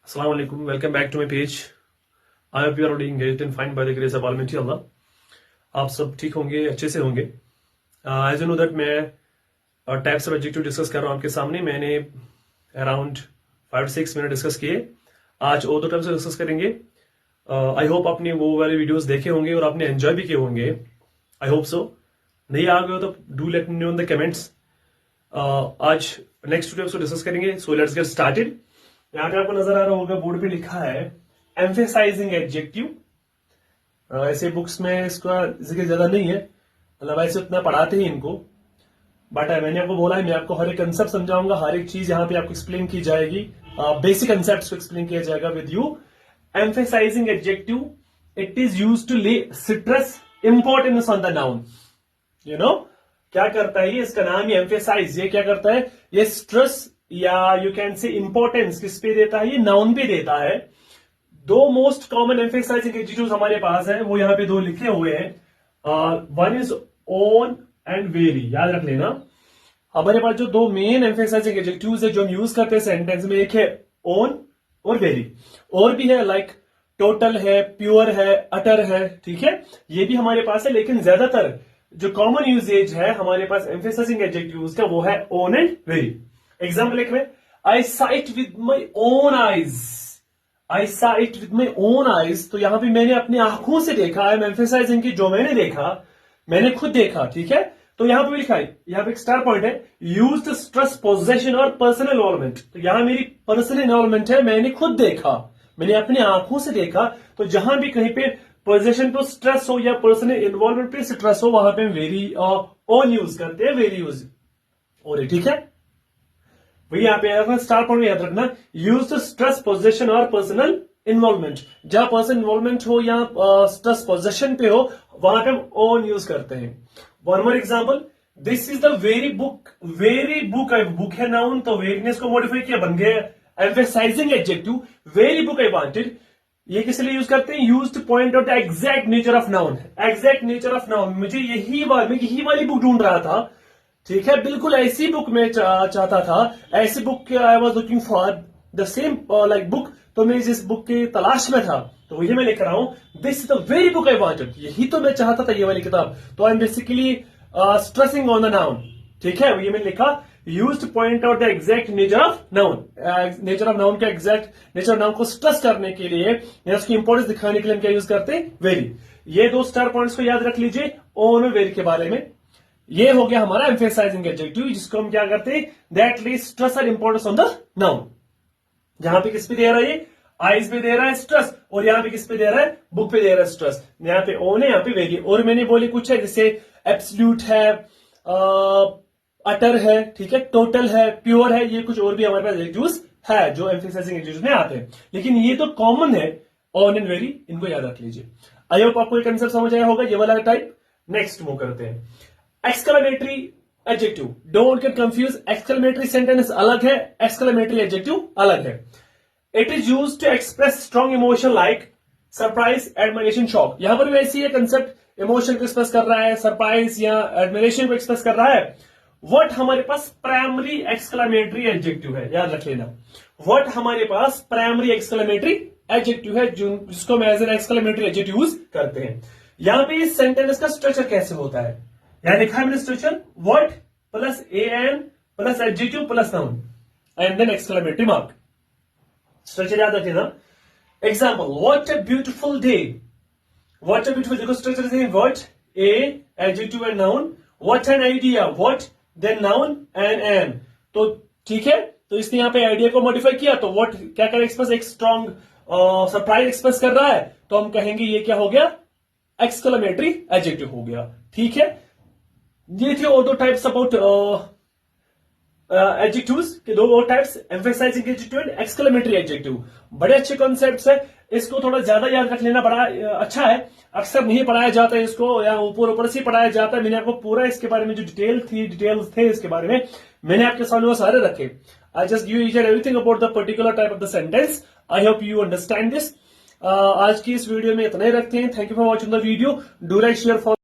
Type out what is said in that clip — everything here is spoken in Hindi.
Assalamu alaikum. Welcome back to my page. I hope you are doing great and fine by the grace of Almighty Allah. आप सब ठीक होंगे, अच्छे से होंगे. As you know that मैं टाइप्स ऑफ एडजेक्टिव डिस्कस कर रहा हूँ आपके सामने. मैंने अराउंड 5-6 मिनट डिस्कस किए. आज और दो टाइप्स डिस्कस करेंगे. आई होप आपने वो वाले वीडियोस देखे होंगे और आपने एंजॉय भी किए होंगे. I hope so. नहीं आ गए हो तो do let me know in the comments. आज नेक्स्ट टाइप्स को डिस्कस करेंगे. So let's get started. यहाँ पे आपको नजर आ रहा होगा बोर्ड पे लिखा है एम्फेसाइजिंग एडजेक्टिव. ऐसे बुक्स में इसका जिक्र ज्यादा नहीं है, मतलब ऐसे उतना पढ़ाते ही इनको. बट मैंने आपको बोला है मैं आपको हर एक कंसेप्ट समझाऊंगा, हर एक चीज यहाँ पे आपको एक्सप्लेन की जाएगी. बेसिक कंसेप्ट को एक्सप्लेन किया जाएगा with you. Emphasising adjective, it is use to lay stress importance on the noun. You know क्या करता है ये, इसका नाम ही एम्फेसाइज. ये क्या करता है, ये स्ट्रेस या यू कैन से इंपॉर्टेंस किस पे देता है, ये नाउन पे देता है. दो मोस्ट कॉमन एम्फेसाइजिंग एडजेक्टिव्स हमारे पास है, वो यहाँ पे दो लिखे हुए हैं. One is own and very. याद रख लेना, हमारे पास जो दो मेन एम्फेसाइजिंग एडजेक्टिव्स है जो हम यूज करते हैं सेंटेंस में, एक है ओन और वेरी. और भी है लाइक टोटल है, प्योर है, अटर है. ठीक है, ये भी हमारे पास है, लेकिन ज्यादातर जो कॉमन यूजेज है हमारे पास एम्फेसाइजिंग एडजेक्टिव्स का वो है ओन एंड वेरी. एग्जाम्पल एक में, I sight with my own eyes. I sight with my own eyes, तो यहां पे मैंने अपनी आंखों से देखा. आई एम एम्फेसाइजिंग कि जो मैंने देखा, मैंने खुद देखा. ठीक है, तो यहां पे भी लिखा है, यहां पे एक स्टार पॉइंट है, यूज टू स्ट्रेस पोजेशन और पर्सनल इन्वॉल्वमेंट. तो यहां मेरी पर्सनल इन्वॉल्वमेंट है, मैंने खुद देखा, मैंने अपनी आंखों से देखा. तो जहां भी कहीं पे पोजेशन पे स्ट्रेस हो या पर्सनल इन्वॉल्वमेंट पे स्ट्रेस हो, वहां पे वेरी ओन यूज करते हैं, वेरी यूज हो रही. ठीक है, वही यहाँ पे स्टार पॉइंट याद रखना, यूज टू स्ट्रेस पोजेशन और पर्सनल इन्वॉल्वमेंट. जहां पर्सनल इन्वॉल्वमेंट हो या स्ट्रेस पोजेशन पे हो, वहां पे हम ओन यूज करते हैं. One more example, this is the very book. Very book, book है नाउन, तो वेरीनेस को मॉडिफाई किया, बन गया emphasizing adjective. Very book I wanted, ये किस लिए यूज करते हैं, use two point out the exact nature of noun. Exact nature of noun, मुझे यही वाली बुक ढूंढ रहा था. ठीक है, बिल्कुल ऐसी बुक में चाहता था, ऐसी book I was looking for the same like book. तो मैं जिस बुक की तलाश में था, तो वही मैं लिख रहा हूं, this is the very book I wanted. यही तो मैं चाहता था, ये वाली किताब. तो I am basically stressing on the noun. ठीक है, ये मैंने लिखा, use two point out the exact nature of noun. Nature of noun का एग्जैक्ट नेचर ऑफ नाउन को स्ट्रेस करने के लिए या उसकी इंपोर्टेंस दिखाने के लिए हम क्या यूज करते हैं, वेरी. ये दो स्टार पॉइंट्स को याद रख लीजिए ओन और वेरी के बारे में. ये हो गया हमारा एम्फेसाइजिंग एडजेक्टिव, जिसको हम क्या करते हैं, दैट लीज स्ट्रेस और इंपॉर्टेंस ऑन द नाउन. जहां पे किस पे दे रहा है, ये आईज पे दे रहा है स्ट्रेस, और यहां पे किस पे दे रहा है, बुक पे दे रहा है स्ट्रेस. यहाँ पे ओन है, यहाँ पे वेरी. और मैंने बोली कुछ है, जैसे एब्सोल्यूट है, अटर है, ठीक है, टोटल है, प्योर है. ये कुछ और भी हमारे पास एडजेक्टिव्स है जो एम्फेसाइजिंग एडजेक्टिव्स में आते हैं, लेकिन ये तो कॉमन है, ऑन एंड वेरी. इनको याद रख लीजिए. आई होप आपको ये कंसेप्ट समझ आया होगा, ये वाला टाइप. नेक्स्ट मूव करते हैं, exclamatory adjective. Don't get confuse, exclamatory sentence अलग है, एक्सक्लेमेटरी एडजेक्टिव अलग है. It is used to express strong emotion like surprise, admiration, shock. यहां पर भी ऐसी है कंसेप्ट, इमोशन को एक्सप्रेस कर रहा है, सरप्राइज या एडमिरेशन को एक्सप्रेस कर रहा है. व्हाट हमारे पास प्राइमरी एक्सक्लेमेटरी एडजेक्टिव है, याद रख लेना. व्हाट हमारे पास प्राइमरी एक्सक्लेमेटरी एडजेक्टिव है, जिसको हम as an exclamatory adjective use करते हैं. यहां पे इस सेंटेंस का स्ट्रक्चर कैसे होता है, यहां लिखा है मैंने structure, what plus an plus adjective plus noun and then exclamatory mark. Structure याद रखिएगा. Example, what a beautiful day. What a beautiful, देखो स्ट्रक्चर से what, a adjective and noun. What an idea, what then noun and an. तो ठीक है, तो इसने यहां पे आइडिया को मॉडिफाई किया, तो व्हाट क्या करे, एक्सप्रेस एक स्ट्रॉन्ग सरप्राइज एक्सप्रेस कर रहा है, तो हम कहेंगे ये क्या हो गया, एक्सक्लेमेटरी एडजेक्टिव हो गया. ठीक है, ये थे और दो टाइप्स अबाउट एडजेक्टिव्स के, दो और types, emphasizing adjective and exclamatory adjective. बड़े अच्छे कॉन्सेप्ट्स है, इसको थोड़ा ज्यादा याद रख लेना बड़ा अच्छा है. अक्सर नहीं पढ़ाया जाता है इसको, या ऊपर से पढ़ाया जाता है. मैंने आपको पूरा इसके बारे में जो डिटेल्स थे इसके बारे में मैंने आपके सामने वो सारे रखे. I just give each and everything about the particular type of the sentence. I hope you understand this. आज की इस वीडियो में इतना ही रखते हैं. Thank you for watching the video. Do like, share, follow.